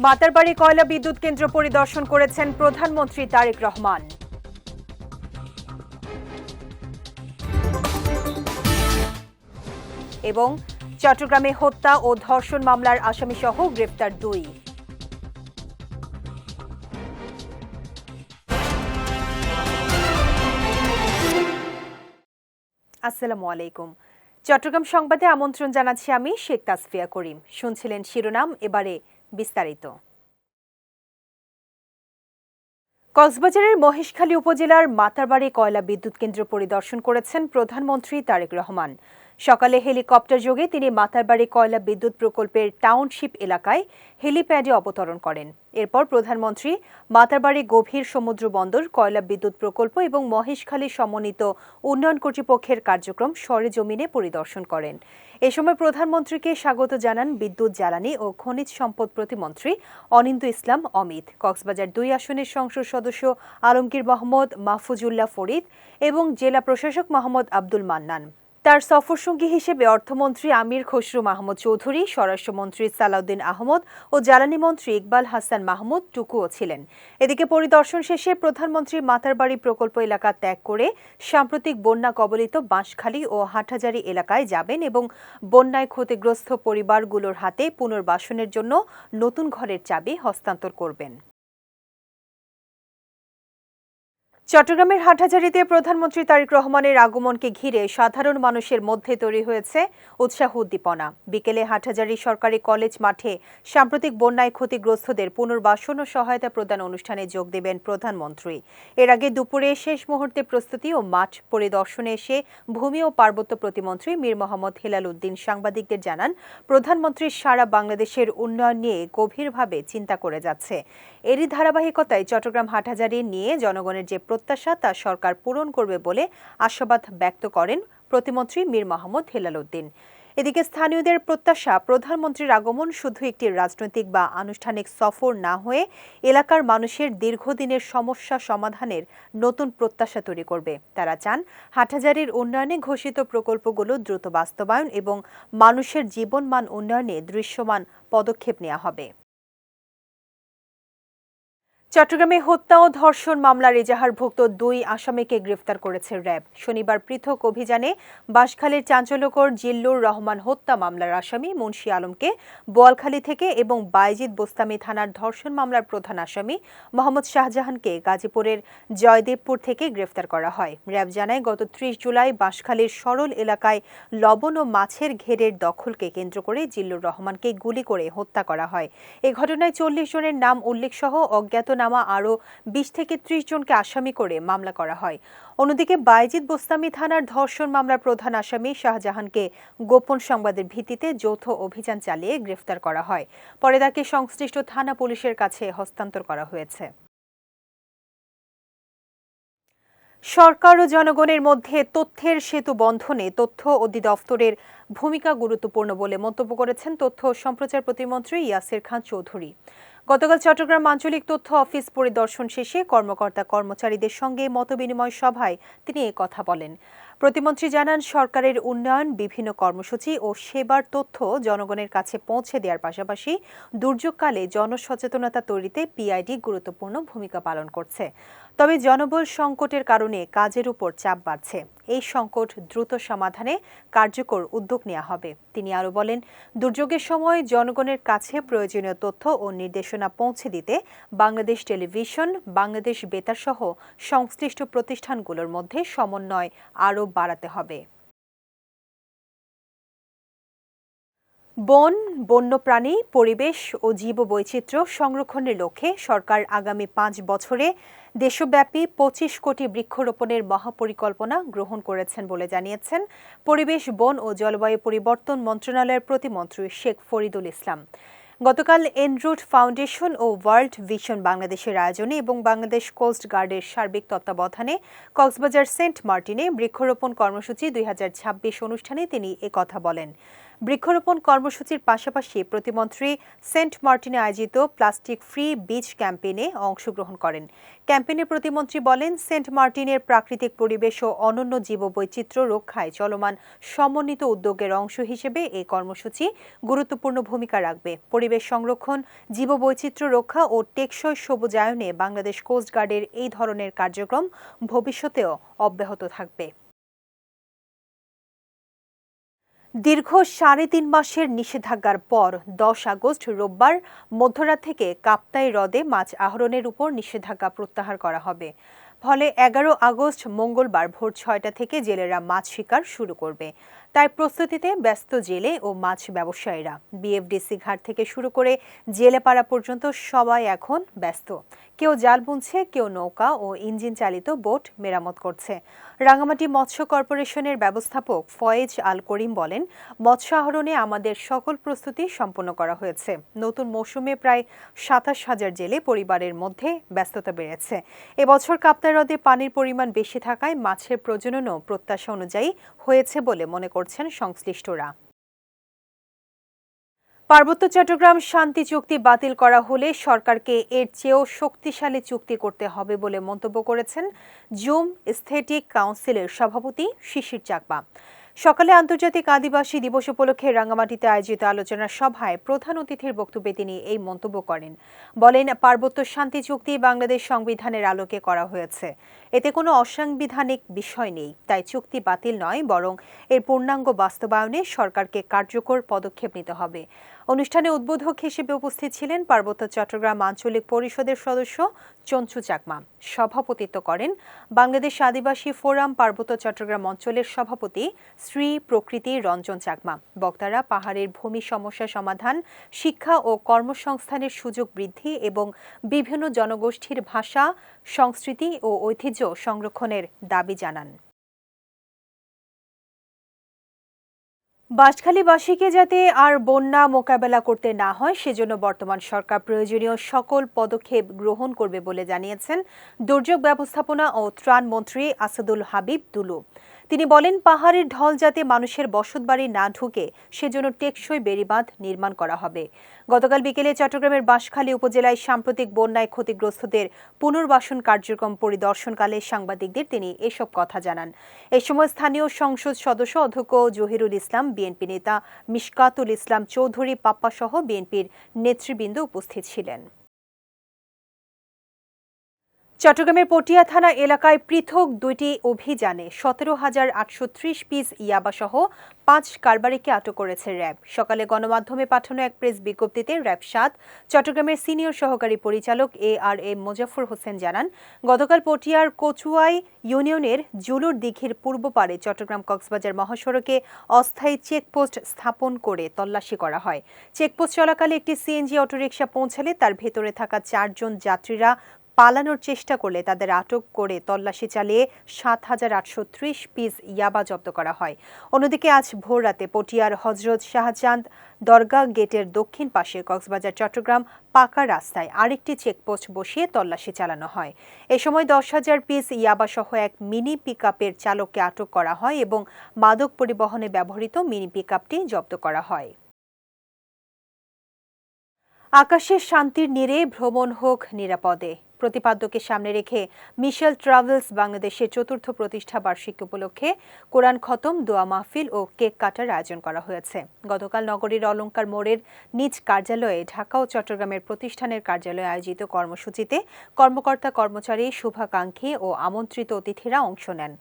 মাতারবাড়ি কয়লা বিদ্যুৎ কেন্দ্র পরিদর্শন করেছেন প্রধানমন্ত্রী তারেক রহমান। এবং চট্টগ্রামে হত্যা ও ধর্ষণ মামলার আসামিসহ গ্রেফতার 2। আসসালামু আলাইকুম। চট্টগ্রাম সংবাদে আমন্ত্রণ জানাচ্ছি আমি শেখ তাসফিয়া করিম। শুনছিলেন শিরোনাম, এবারে বিস্তারিত। কক্সবাজারের মহেশখালী উপজেলার মাতারবাড়ি কয়লা বিদ্যুৎ কেন্দ্র পরিদর্শন করেছেন প্রধানমন্ত্রী তারেক রহমান। সকালে হেলিকপ্টার যোগে তিনি মাতারবাড়ি কয়লা বিদ্যুৎ প্রকল্পের টাউনশিপ এলাকায় হেলিপ্যাডে অবতরণ করেন। এরপর প্রধানমন্ত্রী মাতারবাড়ি গভীর সমুদ্র বন্দর, কয়লা বিদ্যুৎ প্রকল্প এবং মহেশখালী সমন্বিত উন্নয়ন কর্তৃপক্ষের কার্যক্রম সরেজমিনে পরিদর্শন করেন। এ সময় প্রধানমন্ত্রীকে স্বাগত জানান বিদ্যুৎ, জ্বালানি ও খনিজ সম্পদ প্রতিমন্ত্রী অনিন্দ্য ইসলাম অমিত, কক্সবাজার 2 আসনের সংসদ সদস্য আলমগীর মোহাম্মদ মাহফুজুল্লাহ ফরিদ এবং জেলা প্রশাসক মোহাম্মদ আব্দুল মান্নান। তার সফরসঙ্গী হিসেবে অর্থমন্ত্রী আমির খসরু মাহমুদ চৌধুরী, স্বরাষ্ট্রমন্ত্রী সালাউদ্দিন আহমদ ও জ্বালানি মন্ত্রী ইকবাল হাসান মাহমুদ টুকুও ছিলেন। এদিকে পরিদর্শন শেষে প্রধানমন্ত্রী মাতারবাড়ি প্রকল্প এলাকা ত্যাগ করে সাম্প্রতিক বন্যা কবলিত বাঁশখালী ও হাটহাজারী এলাকায় যাবেন এবং বন্যায় ক্ষতিগ্রস্ত পরিবারগুলোর হাতে পুনর্বাসনের জন্য নতুন ঘরের চাবি হস্তান্তর করবেন। চট্টগ্রামের হাটহাজারীতে প্রধানমন্ত্রী তারেক রহমানের আগমনকে ঘিরে সাধারণ মানুষের মধ্যে তৈরি হয়েছে উৎসাহ উদ্দীপনা। বিকেলে হাটহাজারী সরকারি কলেজ মাঠে সাম্প্রতিক বন্যায় ক্ষতিগ্রস্তদের পুনর্বাসন ও সহায়তা প্রদান অনুষ্ঠানে যোগ দেবেন প্রধানমন্ত্রী। এর আগে দুপুরে শেষ মুহূর্তে প্রস্তুতি ও মাঠ পরিদর্শনে এসে ভূমি ও পার্বত্য প্রতিমন্ত্রী মীর মোহাম্মদ হেলাল উদ্দিন সাংবাদিকদের জানান, প্রধানমন্ত্রী সারা বাংলাদেশের উন্নয়ন নিয়ে গভীরভাবে চিন্তা করে যাচ্ছে। এরই ধারাবাহিকতায় চট্টগ্রাম হাটহাজারী নিয়ে জনগণের যে প্রত্যাশা তা সরকার পূরণ করবে বলে আশাবাদ ব্যক্ত করেন প্রতিমন্ত্রী মীর মোহাম্মদ হেলাল উদ্দিন। এদিকে স্থানীয়দের প্রত্যাশা, প্রধানমন্ত্রীর আগমন শুধু একটি রাজনৈতিক বা আনুষ্ঠানিক সফর না হয়ে এলাকার মানুষের দীর্ঘদিনের সমস্যা সমাধানের নতুন প্রত্যাশা তৈরি করবে। তারা চান হাটহাজারীর উন্নয়নে ঘোষিত প্রকল্পগুলো দ্রুত বাস্তবায়ন এবং মানুষের জীবনমান উন্নয়নে দৃশ্যমান পদক্ষেপ নেওয়া হবে। চট্টগ্রামে হত্যা ও ধর্ষণ মামলার এজাহারভুক্ত 2 আসামিকে গ্রেফতার করেছে র্যাব। শনিবার পৃথক অভিযানে বাঁশখালীর চাঞ্চল্যকর জিল্লুর রহমান হত্যা মামলার আসামি মুন্সি আলমকে বোয়ালখালী থেকে এবং বাইজিদ বোস্তামি থানার ধর্ষণ মামলার প্রধান আসামি মোহাম্মদ শাহজাহানকে গাজীপুরের জয়দেবপুর থেকে গ্রেফতার করা হয়। র্যাব জানায়, গত 30 জুলাই বাঁশখালীর সরল এলাকায় লবণ ও মাছের ঘেরের দখলকে কেন্দ্র করে জিল্লুর রহমানকে গুলি করে হত্যা করা হয়। এ ঘটনায় 40 জনের নাম উল্লেখ সহ অজ্ঞাতনামা আরও 20 থেকে 30 জনকে আসামি করে মামলা করা হয়। অন্যদিকে বাইজিদ বোস্তামি থানার ধর্ষণ মামলার প্রধান আসামি শাহজাহানকে গোপন সংবাদের ভিত্তিতে যৌথ অভিযান চালিয়ে গ্রেফতার করা হয়। পরে তাকে সংশ্লিষ্ট থানা পুলিশের কাছে হস্তান্তর করা হয়েছে। সরকার ও জনগণের মধ্যে তথ্যের সেতু বন্ধনে তথ্য অধিদপ্তরের ভূমিকা গুরুত্বপূর্ণ বলে মন্তব্য করেছেন তথ্য ও সম্প্রচার প্রতিমন্ত্রী ইয়াসির খান চৌধুরী। গতকাল চট্টগ্রাম আঞ্চলিক তথ্য অফিস পরিদর্শন শেষে কর্মকর্তা কর্মচারীদের সঙ্গে মতবিনিময় সভায় তিনি এ কথা বলেন। প্রতিমন্ত্রী জানান, সরকারের উন্নয়ন, বিভিন্ন কর্মসূচি ও সেবার তথ্য জনগণের কাছে পৌঁছে দেওয়ার পাশাপাশি দুর্যোগকালে জনসচেতনতা তৈরিতে পিআইডি গুরুত্বপূর্ণ ভূমিকা পালন করছে। তবে জনবল সংকটের কারণে কাজের উপর চাপ বাড়ছে। এই সংকট দ্রুত সমাধানে কার্যকর উদ্যোগ নেওয়া হবে। তিনি আরও বলেন, দুর্যোগের সময় জনগণের কাছে প্রয়োজনীয় তথ্য ও নির্দেশনা পৌঁছে দিতে বাংলাদেশ টেলিভিশন, বাংলাদেশ বেতার সহ সংশ্লিষ্ট প্রতিষ্ঠানগুলোর মধ্যে সমন্বয় আরও বাড়াতে হবে। বন, বন্যপ্রাণী, পরিবেশ ও জীববৈচিত্র্য সংরক্ষণের লক্ষ্যে সরকার আগামী 5 বছরে দেশব্যাপী 25 কোটি বৃক্ষরোপণের মহাপরিকল্পনা গ্রহণ করেছেন বলে জানিয়েছেন পরিবেশ, বন ও জলবায়ু পরিবর্তন মন্ত্রণালয়ের প্রতিমন্ত্রী শেখ ফরিদুল ইসলাম। গতকাল এনরুট ফাউন্ডেশন ও ওয়ার্ল্ড ভিশন বাংলাদেশের আয়োজনে এবং বাংলাদেশ কোস্ট গার্ডের সার্বিক তত্ত্বাবধানে কক্সবাজার সেন্ট মার্টিনে বৃক্ষরোপণ কর্মসূচি 2026 অনুষ্ঠানে তিনি একথা বলেন। বৃক্ষরোপণ কর্মসূচির পাশাপাশি প্রতিমন্ত্রী সেন্ট মার্টিনে আয়োজিত প্লাস্টিক ফ্রি বিচ ক্যাম্পেইনে অংশগ্রহণ করেন। ক্যাম্পেইনে প্রতিমন্ত্রী বলেন, সেন্ট মার্টিনের প্রাকৃতিক পরিবেশ ও অনন্য জীববৈচিত্র্য রক্ষায় চলমান সমন্বিত উদ্যোগের অংশ হিসেবে এই কর্মসূচি গুরুত্বপূর্ণ ভূমিকা রাখবে। পরিবেশ সংরক্ষণ, জীববৈচিত্র্য রক্ষা ও টেকসই সবুজায়নে বাংলাদেশ কোস্টগার্ডের এই ধরনের কার্যক্রম ভবিষ্যতেও অব্যাহত থাকবে। দীর্ঘ ৩.৫ মাসের নিষেধাজ্ঞার পর ১০ আগস্ট রোববার মধ্যরাত থেকে কাপ্তাই হ্রদে মাছ আহরণের উপর নিষেধাজ্ঞা প্রত্যাহার করা হবে। ফলে ১১ আগস্ট মঙ্গলবার ভোর ৬টা থেকে জেলেরা মাছ শিকার শুরু করবে। তাই প্রস্তুতিতে ব্যস্ত জেলে ও মাছ ব্যবসায়ীরা। বিএফডিসি ঘাট থেকে শুরু করে জেলেপাড়া পর্যন্ত সবাই এখন ব্যস্ত। কেউ জাল বুনছে, কেউ নৌকা ও ইঞ্জিন চালিত বোট মেরামত করছে। রাঙামাটি মৎস্য কর্পোরেশনের ব্যবস্থাপক ফয়েজ আল করিম বলেন, মৎস্য আহরণে আমাদের সকল প্রস্তুতি সম্পন্ন করা হয়েছে। নতুন মৌসুমে প্রায় ২৭,০০০ জেলে পরিবারের মধ্যে ব্যস্ততা বেড়েছে। এবছর কাপ্তাই হ্রদে পানির পরিমাণ বেশি থাকায় মাছের প্রজননও প্রত্যাশা অনুযায়ী হয়েছে বলে মনে করছেন সংশ্লিষ্টরা। পার্বত্য চট্টগ্রাম শান্তি চুক্তি বাতিল করা হলে সরকারকে এর চেয়েও শক্তিশালী চুক্তি করতে হবে বলে মন্তব্য করেছেন জুম এস্থেটিক কাউন্সিলের সভাপতি শিশির চাকমা। সকালে আন্তর্জাতিক আদিবাসী দিবস উপলক্ষে রাঙামাটিতে আয়োজিত আলোচনা সভায় প্রধান অতিথির বক্তব্যে তিনি এই মন্তব্য করেন। বলেন, পার্বত্য শান্তি চুক্তি বাংলাদেশ সংবিধানের আলোকে করা হয়েছে। এতে কোনো অসাংবিধানিক বিষয় নেই। তাই চুক্তি বাতিল নয়, বরং এর পূর্ণাঙ্গ বাস্তবায়নে সরকারকে কার্যকর পদক্ষেপ নিতে হবে। অনুষ্ঠানে উদ্বোধক হিসেবে উপস্থিত ছিলেন পার্বত্য চট্টগ্রাম আঞ্চলিক পরিষদের সদস্য চঞ্চু চাকমা। সভাপতিত্ব করেন বাংলাদেশ আদিবাসী ফোরাম পার্বত্য চট্টগ্রাম অঞ্চলের সভাপতি শ্রী প্রকৃতি রঞ্জন চাকমা। বক্তারা পাহাড়ের ভূমি সমস্যা সমাধান, শিক্ষা ও কর্মসংস্থানের সুযোগ বৃদ্ধি এবং বিভিন্ন জনগোষ্ঠীর ভাষা, সংস্কৃতি ও ঐতিহ্য সংরক্ষণের দাবি জানান। বাঁশখালীবাসীকে যাতে আর বন্যা মোকাবেলা করতে না হয় সেজন্য বর্তমান সরকার প্রয়োজনীয় সকল পদক্ষেপ গ্রহণ করবে বলে জানিয়েছেন দুর্যোগ ব্যবস্থাপনা ও ত্রাণ মন্ত্রী আসাদুল হাবিব দুলু। তিনি বলেন, পাহাড়ের ঢল যাতে মানুষের বসতবাড়ি না ঢুকে সেজন্য টেকসই বেড়িবাঁধ নির্মাণ করা হবে। গতকাল বিকেলে চট্টগ্রামের বাঁশখালী উপজেলায় সাম্প্রতিক বন্যায় ক্ষতিগ্রস্তদের পুনর্বাসন কার্যক্রম পরিদর্শনকালে সাংবাদিকদের তিনি এসব কথা জানান। এ সময় স্থানীয় সংসদ সদস্য অধ্যক্ষ জহিরুল ইসলাম, বিএনপি নেতা মিশকাতুল ইসলাম চৌধুরী পাপ্পা সহ বিএনপির নেতৃবৃন্দ উপস্থিত ছিলেন। চট্টগ্রামের পটিয়া থানা এলাকায় পৃথক ২টি অভিযানে ১৭,৮৩০ পিস ইয়াবাসহ ৫ কারবারিকে আটক করেছে র্যাব। সকালে গণমাধ্যমে পাঠানো এক প্রেস বিজ্ঞপ্তিতে র্যাব ৭ চট্টগ্রামের সিনিয়র সহকারী পরিচালক ARM মোজাফফর হোসেন জানান, গতকাল পটিয়ার কচুয়াই ইউনিয়নের জুলুর দিঘির পূর্ব পারে চট্টগ্রাম কক্সবাজার মহাসড়কে অস্থায়ী চেকপোস্ট স্থাপন করে তল্লাশি করা হয়। চেকপোস্ট চলাকালে একটি সিএনজি অটোরিকশা পৌঁছালে তার ভেতরে থাকা ৪ জন যাত্রীরা পালানোর চেষ্টা করলে তাদের আটক করে তল্লাশি চালিয়ে ৭,৮৩০ পিস ইয়াবা জব্দ করা হয়। অন্যদিকে আজ ভোররাতে পটিয়ার হজরত শাহজাদ দরগা গেটের দক্ষিণ পাশে কক্সবাজার চট্টগ্রাম পাকা রাস্তায় আরেকটি চেকপোস্ট বসিয়ে তল্লাশি চালানো হয়। এ সময় ১০,০০০ পিস ইয়াবা সহ এক মিনি পিকআপের চালককে আটক করা হয় এবং মাদক পরিবহনে ব্যবহৃত মিনি পিকআপটি জব্দ করা হয়। আকাশের শান্তির নীড়ে ভ্রমণ হোক নিরাপদে প্রতিপাদ্যকে সামনে রেখে মিশেল ট্রাভেলস বাংলাদেশের ৪র্থ প্রতিষ্ঠা বার্ষিকী উপলক্ষে কোরআন খতম, দোয়া মাহফিল ও কেক কাটার আয়োজন করা হয়েছে। গতকাল নগরীর অলঙ্কার মোড়ের নিজ কার্যালয়ে ঢাকা ও চট্টগ্রামের প্রতিষ্ঠানের কার্যালয়ে আয়োজিত কর্মসূচিতে কর্মকর্তা, কর্মচারী, শুভাকাঙ্ক্ষী ও আমন্ত্রিত অতিথিরা অংশ নেন।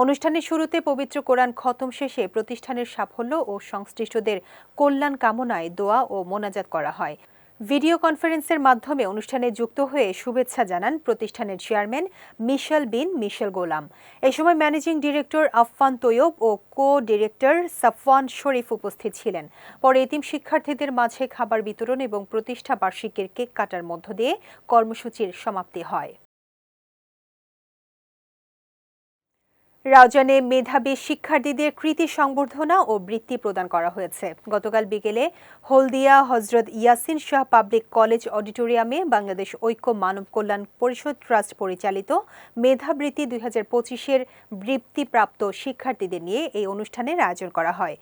অনুষ্ঠানের শুরুতে পবিত্র কোরআন খতম শেষে প্রতিষ্ঠানের সাফল্য ও সংশ্লিষ্টদের কল্যাণ কামনায় দোয়া ও মোনাজাত করা হয়। ভিডিও কনফারেন্সের মাধ্যমে অনুষ্ঠানে যুক্ত হয়ে শুভেচ্ছা জানান প্রতিষ্ঠানের চেয়ারম্যান মিশেল গোলাম। এ সময় ম্যানেজিং ডিরেক্টর আফফান তৈয়ব ও কো-ডিরেক্টর সাফওয়ান শরীফ উপস্থিত ছিলেন। পরে এতিম শিক্ষার্থীদের মাঝে খাবার বিতরণ এবং প্রতিষ্ঠা বার্ষিকীর কেক কাটার মধ্য দিয়ে কর্মসূচির সমাপ্তি হয়। রাউজানে মেধাবী শিক্ষার্থীদের কৃতি সংবর্ধনা ও বৃত্তি প্রদান করা হয়েছে। গতকাল বিকেলে হলদিয়া হজরত ইয়াসিন শাহ পাবলিক কলেজ অডিটোরিয়ামে বাংলাদেশ ঐক্য মানব কল্যাণ পরিষদ ট্রাস্ট পরিচালিত মেধাবৃত্তি ২০২৫-এর বৃত্তিপ্রাপ্ত শিক্ষার্থীদের নিয়ে এই অনুষ্ঠানের আয়োজন করা হয়।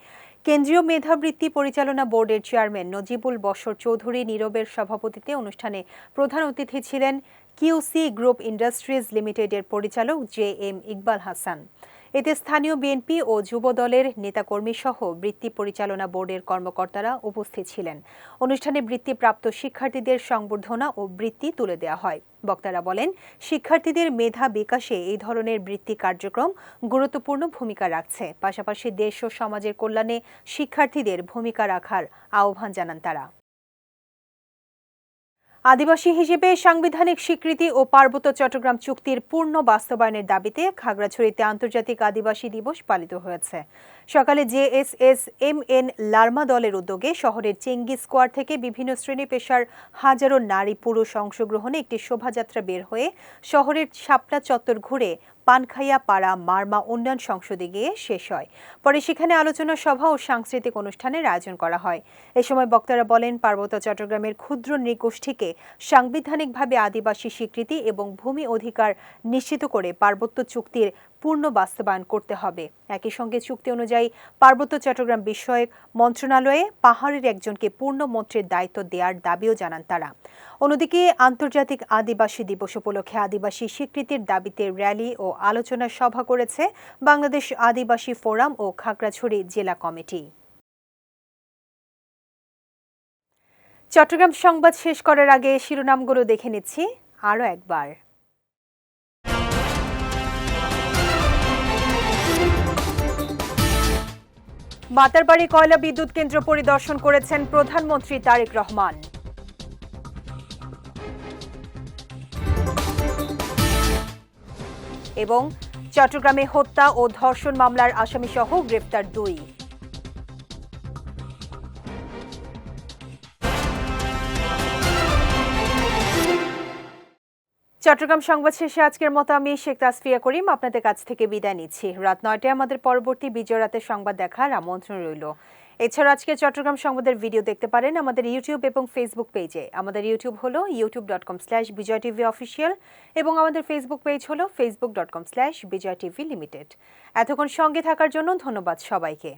কেন্দ্রীয় মেধাবৃত্তি পরিচালনা বোর্ডের চেয়ারম্যান নজিবুল বশর চৌধুরী নীরবের সভাপতিত্বে অনুষ্ঠানে প্রধান অতিথি ছিলেন কিউসি গ্রুপ ইন্ডাস্ট্রিজ লিমিটেডের পরিচালক JM ইকবাল হাসান। এতে স্থানীয় বিএনপি ও যুব দলের নেতাকর্মী সহ বৃত্তি পরিচালনা বোর্ডের কর্মকর্তারা উপস্থিত ছিলেন। অনুষ্ঠানে বৃত্তিপ্রাপ্ত শিক্ষার্থীদের সংবর্ধনা ও বৃত্তি তুলে দেওয়া হয়। বক্তারা বলেন, শিক্ষার্থীদের মেধা বিকাশে এই ধরনের বৃত্তি কার্যক্রম গুরুত্বপূর্ণ ভূমিকা রাখছে। পাশাপাশি দেশ ও সমাজের কল্যাণে শিক্ষার্থীদের ভূমিকা রাখার আহ্বান জানান তারা। আদিবাসী হিসেবে সাংবিধানিক স্বীকৃতি ও পার্বত্য চট্টগ্রাম চুক্তির পূর্ণ বাস্তবায়নের দাবিতে খাগড়াছড়িতে আন্তর্জাতিক আদিবাসী দিবস পালিত হয়েছে। সকালে JSS-MN লার্মা দলের উদ্যোগে শহরের চেঙ্গি স্কোয়ার থেকে বিভিন্ন শ্রেণী পেশার হাজারো নারী পুরুষ অংশগ্রহণে একটি শোভাযাত্রা বের হয়ে শহরের শাপলা চত্বর ঘুরে পানখাইয়া পাড়া মারমা উন্নয়ন সংসদে গিয়ে শেষ হয়। পরে সেখানে আলোচনা সভা ও সাংস্কৃতিক অনুষ্ঠানের আয়োজন করা হয়। এ সময় বক্তারা বলেন, পার্বত্য চট্টগ্রামের ক্ষুদ্র নৃগোষ্ঠীকে সাংবিধানিকভাবে আদিবাসী স্বীকৃতি এবং ভূমি অধিকার নিশ্চিত করে পার্বত্য চুক্তির পূর্ণ বাস্তবায়ন করতে হবে। একই সঙ্গে চুক্তি অনুযায়ী পার্বত্য চট্টগ্রাম বিষয়ক মন্ত্রণালয়ে পাহাড়ের একজনকে পূর্ণ মন্ত্রীর দায়িত্ব দেওয়ার দাবিও জানান তারা। অন্যদিকে আন্তর্জাতিক আদিবাসী দিবস উপলক্ষে আদিবাসী স্বীকৃতির দাবিতে র্যালি ও আলোচনা সভা করেছে বাংলাদেশ আদিবাসী ফোরাম ও খাগড়াছড়ি জেলা কমিটি। চট্টগ্রাম সংবাদ শেষ করার আগে শিরোনামগুলো দেখে নিচ্ছি আরও একবার। মাতারবাড়ি কয়লা বিদ্যুৎ কেন্দ্র পরিদর্শন করেছেন প্রধানমন্ত্রী তারেক রহমান। এবং চট্টগ্রামে হত্যা ও ধর্ষণ মামলার আসামিসহ গ্রেপ্তার 2। চট্টগ্রাম সংবাদ শেষে আজকের মতো আমি শেখ তাসফিয়া করিম আপনাদের কাছ থেকে বিদায় নিচ্ছি। রাত 9টায় আমাদের পরবর্তী বিজয় রাতের সংবাদ দেখার আমন্ত্রণ রইল। এছাড়া আজকে চট্টগ্রাম সংবাদের ভিডিও দেখতে পারেন আমাদের ইউটিউব এবং ফেসবুক পেজে। আমাদের ইউটিউব হলো youtube.com/bijoytvofficial এবং আমাদের ফেসবুক পেজ হলো facebook.com/bijoytvlimited। এতক্ষণ সঙ্গে থাকার জন্য ধন্যবাদ সবাইকে।